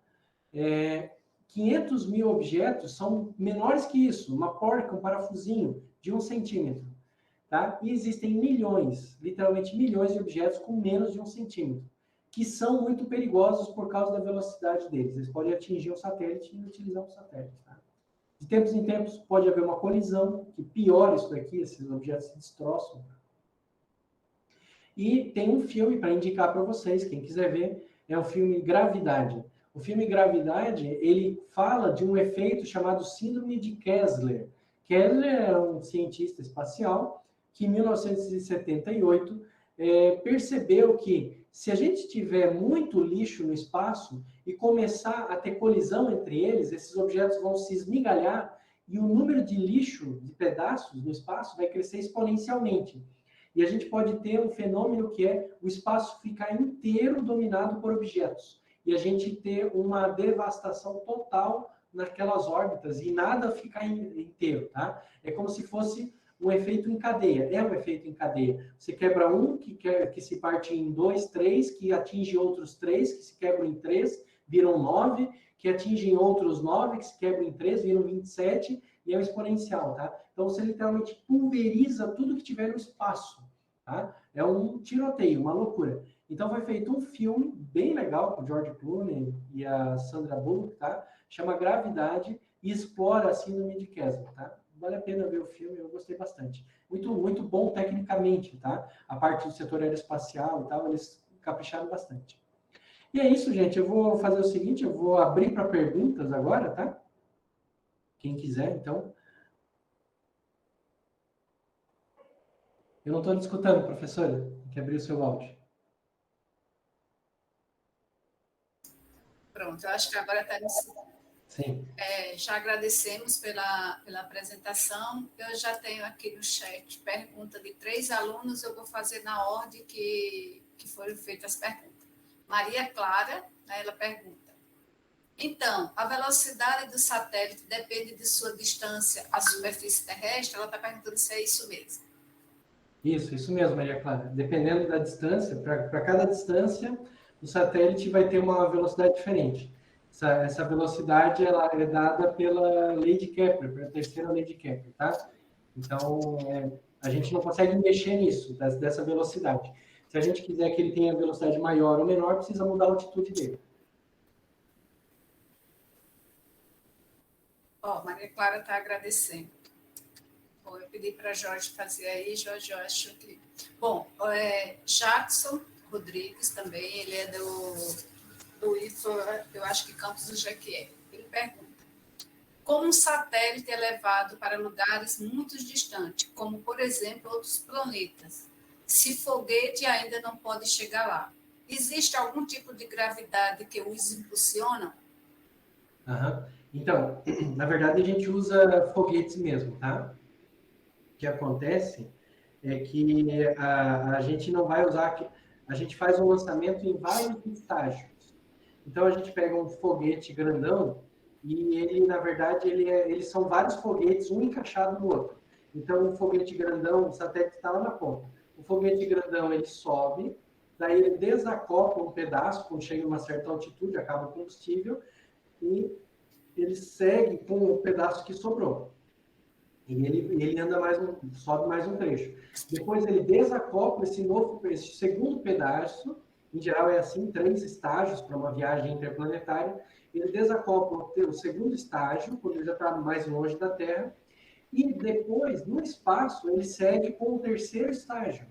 500 mil objetos são menores que isso, uma porca, um parafusinho de 1 centímetro. Tá? E existem milhões, literalmente milhões de objetos com menos de 1 centímetro, que são muito perigosos por causa da velocidade deles. Eles podem atingir um satélite e utilizar um satélite. Tá? De tempos em tempos pode haver uma colisão, que piora isso daqui, esses objetos se destroçam. E tem um filme para indicar para vocês, quem quiser ver, é o filme Gravidade. O filme Gravidade, ele fala de um efeito chamado Síndrome de Kessler. Kessler era um cientista espacial que, em 1978, percebeu que se a gente tiver muito lixo no espaço e começar a ter colisão entre eles, esses objetos vão se esmigalhar e o número de lixo, de pedaços no espaço, vai crescer exponencialmente. E a gente pode ter um fenômeno que é o espaço ficar inteiro dominado por objetos. E a gente ter uma devastação total naquelas órbitas e nada ficar inteiro, tá? É como se fosse um efeito em cadeia. É um efeito em cadeia. Você quebra um que se parte em 2, 3, que atinge outros 3, que se quebram em 3, viram 9, que atingem outros 9, que se quebram em 3, viram 27, e é um exponencial, tá? Então, você literalmente pulveriza tudo que tiver no espaço, tá? É um tiroteio, uma loucura. Então, foi feito um filme bem legal com o George Clooney e a Sandra Bullock, tá? Chama Gravidade e explora a síndrome de Kessler, tá? Vale a pena ver o filme, eu gostei bastante. Muito, muito bom tecnicamente, tá? A parte do setor aeroespacial e tal, eles capricharam bastante. E é isso, gente. Eu vou fazer o seguinte, eu vou abrir para perguntas agora, tá? Quem quiser, então. Eu não estou te escutando, professora. Tem que abrir o seu áudio. Pronto, eu acho que agora está no... Sim. Já agradecemos pela apresentação. Eu já tenho aqui no chat pergunta de 3 alunos, eu vou fazer na ordem que foram feitas as perguntas. Maria Clara Aí ela pergunta: então, a velocidade do satélite depende de sua distância à superfície terrestre? Ela está perguntando se é isso mesmo. Isso mesmo, Maria Clara. Dependendo da distância, para cada distância, o satélite vai ter uma velocidade diferente. Essa velocidade ela é dada pela lei de Kepler, pela terceira lei de Kepler, tá? Então, a gente não consegue mexer nisso, dessa velocidade. Se a gente quiser que ele tenha velocidade maior ou menor, precisa mudar a altitude dele. Ó, Maria Clara está agradecendo. Bom, eu pedi para Jorge fazer aí, Jorge, eu acho que... Bom, Jackson Rodrigues também, ele é do IFA, eu acho que Campos do Jequié. Ele pergunta: como um satélite é levado para lugares muito distantes, como, por exemplo, outros planetas, se foguete ainda não pode chegar lá? Existe algum tipo de gravidade que os impulsiona? Uhum. Então, na verdade, a gente usa foguetes mesmo, tá? O que acontece é que a gente não vai usar... A gente faz um lançamento em vários estágios. Então, a gente pega um foguete grandão e ele, na verdade, eles são vários foguetes, um encaixado no outro. Então, um foguete grandão, o satélite está lá na ponta. O foguete grandão, ele sobe, daí ele desacopla um pedaço, quando chega a uma certa altitude, acaba o combustível, e ele segue com o pedaço que sobrou. E ele anda sobe mais um trecho. Depois ele desacopla esse segundo pedaço, em geral é assim, 3 estágios para uma viagem interplanetária. Ele desacopla o segundo estágio, quando ele já está mais longe da Terra, e depois, no espaço, ele segue com o terceiro estágio.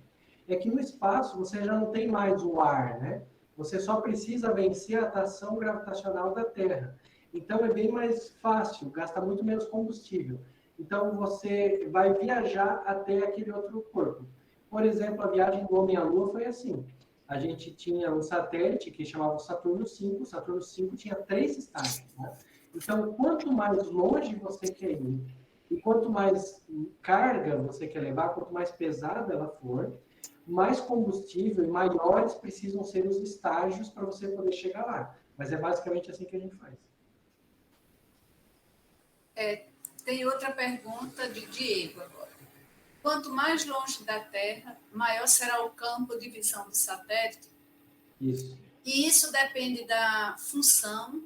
É que no espaço você já não tem mais o ar, né? Você só precisa vencer a atração gravitacional da Terra. Então é bem mais fácil, gasta muito menos combustível. Então você vai viajar até aquele outro corpo. Por exemplo, a viagem do homem à Lua foi assim. A gente tinha um satélite que chamava Saturno V. O Saturno V tinha 3 estágios. Né? Então, quanto mais longe você quer ir, e quanto mais carga você quer levar, quanto mais pesada ela for, mais combustível e maiores precisam ser os estágios para você poder chegar lá. Mas é basicamente assim que a gente faz. Tem outra pergunta de Diego agora. Quanto mais longe da Terra, maior será o campo de visão do satélite? Isso. E isso depende da função.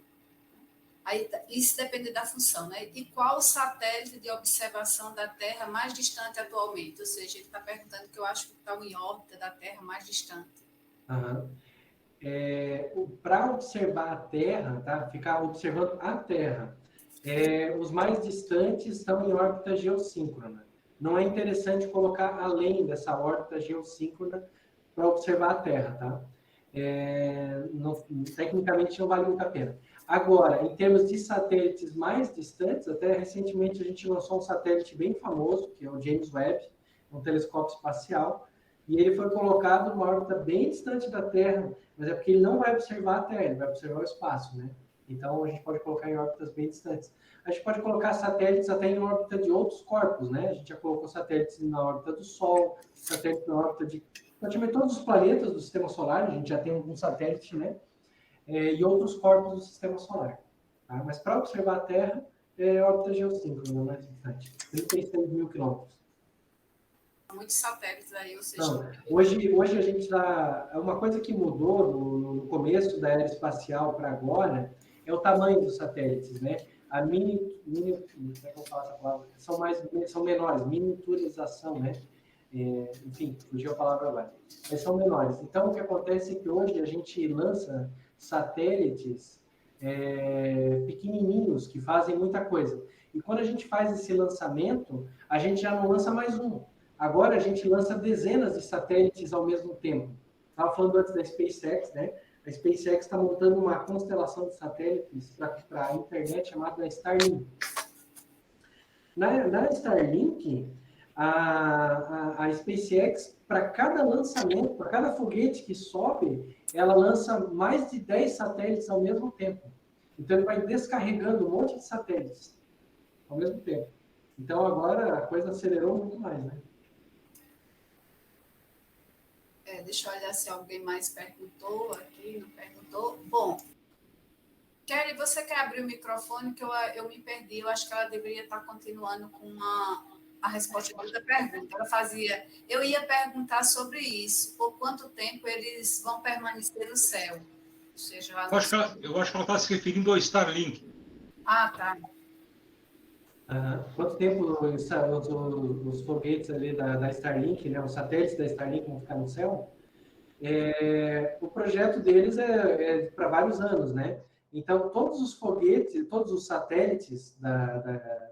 Isso depende da função, né? E qual o satélite de observação da Terra mais distante atualmente? Ou seja, ele está perguntando que eu acho que está em órbita da Terra mais distante. Uhum. Para observar a Terra, tá? Ficar observando a Terra, os mais distantes estão em órbita geossíncrona. Não é interessante colocar além dessa órbita geossíncrona para observar a Terra, tá? Tecnicamente não vale muito a pena. Agora, em termos de satélites mais distantes, até recentemente a gente lançou um satélite bem famoso, que é o James Webb, um telescópio espacial, e ele foi colocado numa órbita bem distante da Terra, mas é porque ele não vai observar a Terra, ele vai observar o espaço, né? Então, a gente pode colocar em órbitas bem distantes. A gente pode colocar satélites até em órbita de outros corpos, né? A gente já colocou satélites na órbita do Sol, satélites na órbita de praticamente todos os planetas do Sistema Solar, a gente já tem um satélite, né? E outros corpos do Sistema Solar. Tá? Mas para observar a Terra, é órbita geossíncrona, mais distante, 36 mil quilômetros. Muitos satélites aí, ou seja... Não, hoje a gente está... Uma coisa que mudou no começo da era espacial para agora é o tamanho dos satélites, né? A como é que eu falo essa palavra? São menores, miniaturização, né? Enfim, fugiu a palavra agora. Mas são menores. Então, o que acontece é que hoje a gente lança satélites pequenininhos que fazem muita coisa. E quando a gente faz esse lançamento, a gente já não lança mais um. Agora a gente lança dezenas de satélites ao mesmo tempo. Estava falando antes da SpaceX, né? A SpaceX está montando uma constelação de satélites para a internet chamada Starlink. Na Starlink, a SpaceX, para cada lançamento, para cada foguete que sobe, ela lança mais de 10 satélites ao mesmo tempo. Então, ele vai descarregando um monte de satélites ao mesmo tempo. Então, agora a coisa acelerou muito mais, né? Deixa eu olhar se alguém mais perguntou aqui, não perguntou. Bom, Kelly, você quer abrir o microfone, que eu me perdi. Eu acho que ela deveria estar continuando com a resposta da outra pergunta. Eu ia perguntar sobre isso, por quanto tempo eles vão permanecer no céu? Ou seja, Eu acho que ela está se referindo ao Starlink. Ah, tá. Quanto tempo os foguetes ali da Starlink, né, os satélites da Starlink vão ficar no céu? O projeto deles é para vários anos, né? Então, todos os foguetes, todos os satélites da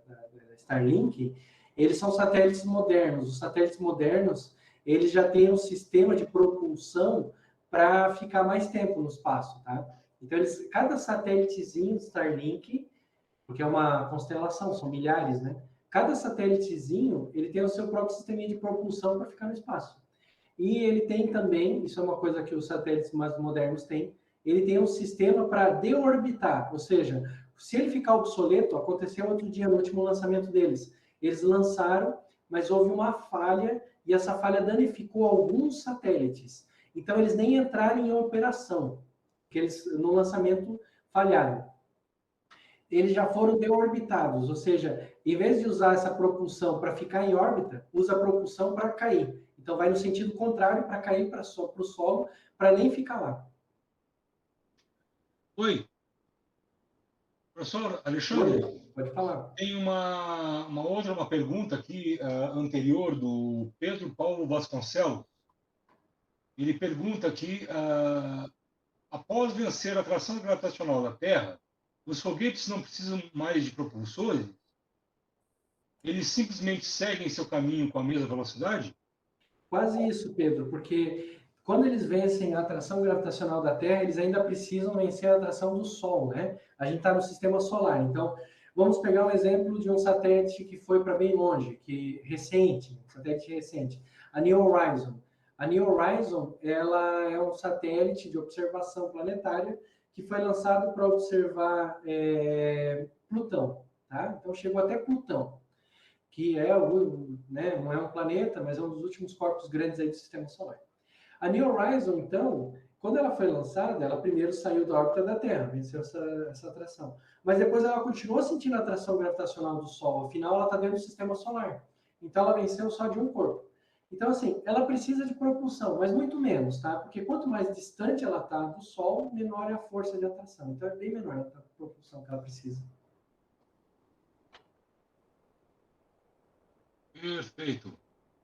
Starlink, eles são satélites modernos. Os satélites modernos, eles já têm um sistema de propulsão para ficar mais tempo no espaço, tá? Então, cada satélitezinho Starlink, porque é uma constelação, são milhares, né? Cada satélitezinho, ele tem o seu próprio sistema de propulsão para ficar no espaço. E ele tem também, isso é uma coisa que os satélites mais modernos têm, ele tem um sistema para deorbitar, ou seja, se ele ficar obsoleto, aconteceu outro dia no último lançamento deles. Eles lançaram, mas houve uma falha e essa falha danificou alguns satélites. Então eles nem entraram em operação, porque eles no lançamento falharam. Eles já foram deorbitados, ou seja, em vez de usar essa propulsão para ficar em órbita, usa a propulsão para cair. Então vai no sentido contrário para cair para o solo, para nem ficar lá. Oi, professor Alexandre. Oi, pode falar. Tem uma pergunta aqui anterior do Pedro Paulo Vasconcelos. Ele pergunta aqui, após vencer a atração gravitacional da Terra, os foguetes não precisam mais de propulsores? Eles simplesmente seguem seu caminho com a mesma velocidade? Quase isso, Pedro, porque quando eles vencem a atração gravitacional da Terra, eles ainda precisam vencer a atração do Sol, né? A gente está no sistema solar, então vamos pegar um exemplo de um satélite que foi para bem longe, satélite recente, a New Horizon. A New Horizon, ela é um satélite de observação planetária que foi lançado para observar Plutão, tá? Então chegou até Plutão, que né, não é um planeta, mas é um dos últimos corpos grandes aí do Sistema Solar. A New Horizon, então, quando ela foi lançada, ela primeiro saiu da órbita da Terra, venceu essa atração. Mas depois ela continuou sentindo a atração gravitacional do Sol, afinal ela está dentro do Sistema Solar. Então ela venceu só de um corpo. Então, assim, ela precisa de propulsão, mas muito menos, tá? Porque quanto mais distante ela está do Sol, menor é a força de atração. Então é bem menor a propulsão que ela precisa. Perfeito.